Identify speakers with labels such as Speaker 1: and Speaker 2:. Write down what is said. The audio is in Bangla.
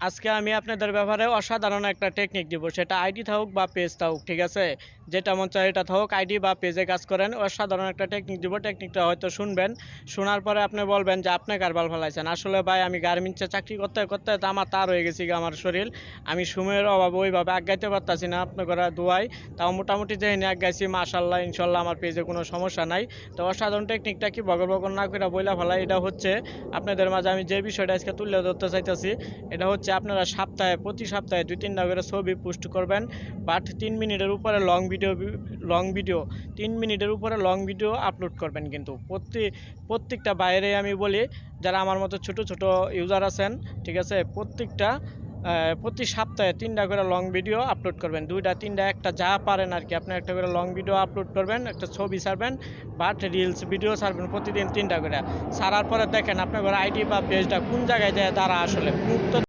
Speaker 1: আজকে আমি আপনাদের ব্যাপারে অসাধারণ একটা টেকনিক দিব, সেটা আইডি থাকুক বা পেজ থাকুক, ঠিক আছে? যেটা মন চায় এটা থাকুক, আইডি বা পেজে কাজ করেন। অসাধারণ একটা টেকনিক দিব, টেকনিকটা হয়তো শুনবেন, শোনার পরে আপনি বলবেন যে আপনি কারবাল ফেলাইছেন। আসলে ভাই আমি গার্মেন্টসে চাকরি করতে করতে তো আমার তার হয়ে গেছি আমার শরীর। আমি সময়ের অভাবে ওইভাবে আগাইতে পারতাছি না, আপনার করা দোয়াই। তাও মোটামুটি যে আগাইছি, মাশাল্লাহ ইনশাল্লাহ আমার পেজে কোনো সমস্যা নাই। তো অসাধারণ টেকনিকটা কি বগর বগর না করে বইলা ফেলাই, এটা হচ্ছে আপনাদের মাঝে আমি যে বিষয়টা আজকে তুলে ধরতে চাইতেছি। এটা হচ্ছে আপনারা প্রতি সপ্তাহে 2-3টা করে ছবি পোস্ট করবেন, বাট 3 মিনিটের উপরে লং ভিডিও 3 মিনিটের উপরে লং ভিডিও আপলোড করবেন। কিন্তু প্রত্যেকটা বাইরে আমি বলি, যারা আমার মতো ছোট ছোট ইউজার আছেন, ঠিক আছে, প্রতি সপ্তাহে 3টা করে লং ভিডিও আপলোড করবেন। 2টা 3টা একটা যা পারেন আর কি, আপনি একটা করে লং ভিডিও আপলোড করবেন, একটা ছবি ছাড়বেন, বাট রিলস ভিডিও ছাড়বেন প্রতিদিন 3টা করে। ছাড়ার পরে দেখেন আপনার আইডি বা পেজটা কোন জায়গায় যায়, তারা আসলে মুক্ত